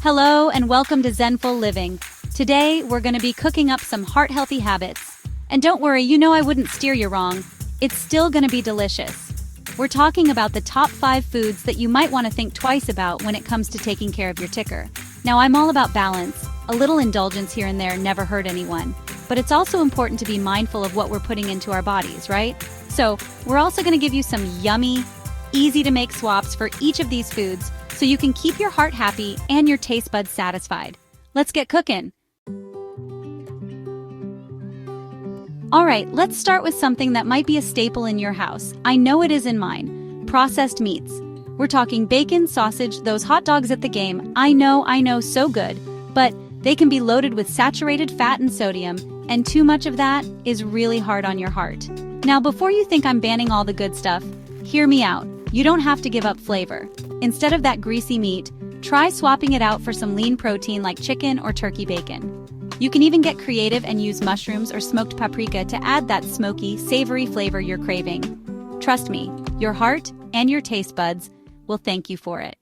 Hello and welcome to Zenful Living. Today, we're going to be cooking up some heart-healthy habits. And don't worry, you know I wouldn't steer you wrong. It's still going to be delicious. We're talking about the top 5 foods that you might want to think twice about when it comes to taking care of your ticker. Now, I'm all about balance. A little indulgence here and there never hurt anyone. But it's also important to be mindful of what we're putting into our bodies, right? So, we're also going to give you some yummy, easy-to-make swaps for each of these foods so you can keep your heart happy and your taste buds satisfied. Let's get cooking. Alright, let's start with something that might be a staple in your house. I know it is in mine. Processed meats. We're talking bacon, sausage, those hot dogs at the game. I know, so good. But they can be loaded with saturated fat and sodium, and too much of that is really hard on your heart. Now, before you think I'm banning all the good stuff, hear me out. You don't have to give up flavor. Instead of that greasy meat, try swapping it out for some lean protein like chicken or turkey bacon. You can even get creative and use mushrooms or smoked paprika to add that smoky, savory flavor you're craving. Trust me, your heart and your taste buds will thank you for it.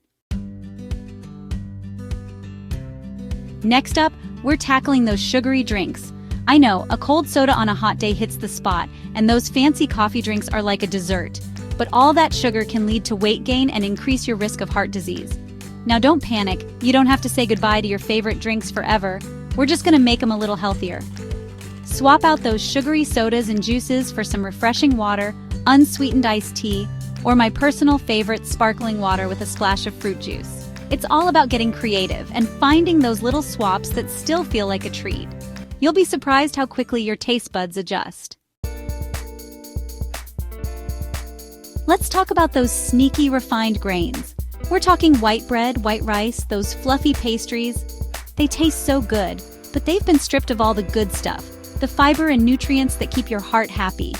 Next up, we're tackling those sugary drinks. I know, a cold soda on a hot day hits the spot, and those fancy coffee drinks are like a dessert. But all that sugar can lead to weight gain and increase your risk of heart disease. Now don't panic, you don't have to say goodbye to your favorite drinks forever. We're just gonna make them a little healthier. Swap out those sugary sodas and juices for some refreshing water, unsweetened iced tea, or my personal favorite, sparkling water with a splash of fruit juice. It's all about getting creative and finding those little swaps that still feel like a treat. You'll be surprised how quickly your taste buds adjust. Let's talk about those sneaky refined grains. We're talking white bread, white rice, those fluffy pastries. They taste so good, but they've been stripped of all the good stuff, the fiber and nutrients that keep your heart happy.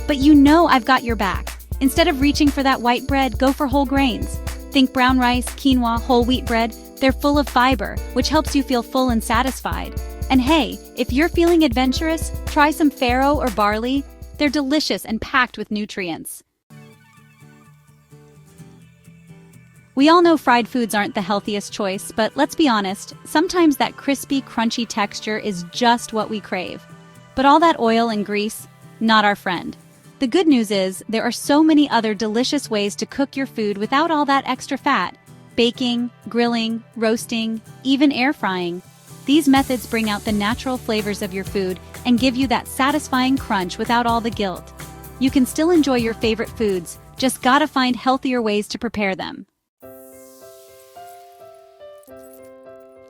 But you know I've got your back. Instead of reaching for that white bread, go for whole grains. Think brown rice, quinoa, whole wheat bread. They're full of fiber, which helps you feel full and satisfied. And hey, if you're feeling adventurous, try some farro or barley. They're delicious and packed with nutrients. We all know fried foods aren't the healthiest choice, but let's be honest, sometimes that crispy, crunchy texture is just what we crave. But all that oil and grease, not our friend. The good news is, there are so many other delicious ways to cook your food without all that extra fat. Baking, grilling, roasting, even air frying. These methods bring out the natural flavors of your food and give you that satisfying crunch without all the guilt. You can still enjoy your favorite foods, just gotta find healthier ways to prepare them.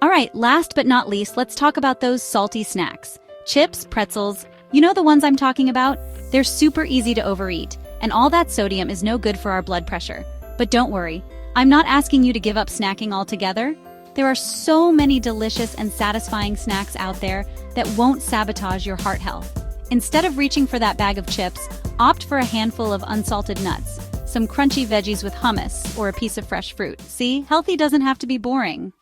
Alright, last but not least, let's talk about those salty snacks. Chips, pretzels, you know the ones I'm talking about? They're super easy to overeat, and all that sodium is no good for our blood pressure. But don't worry, I'm not asking you to give up snacking altogether. There are so many delicious and satisfying snacks out there that won't sabotage your heart health. Instead of reaching for that bag of chips, opt for a handful of unsalted nuts, some crunchy veggies with hummus, or a piece of fresh fruit. See, healthy doesn't have to be boring.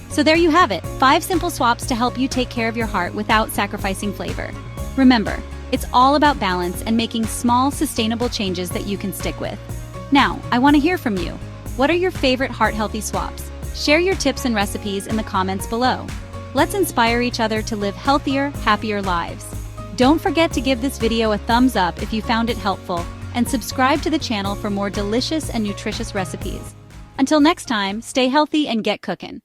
So there you have it, 5 simple swaps to help you take care of your heart without sacrificing flavor. Remember, it's all about balance and making small, sustainable changes that you can stick with. Now, I want to hear from you. What are your favorite heart-healthy swaps? Share your tips and recipes in the comments below. Let's inspire each other to live healthier, happier lives. Don't forget to give this video a thumbs up if you found it helpful, and subscribe to the channel for more delicious and nutritious recipes. Until next time, stay healthy and get cooking.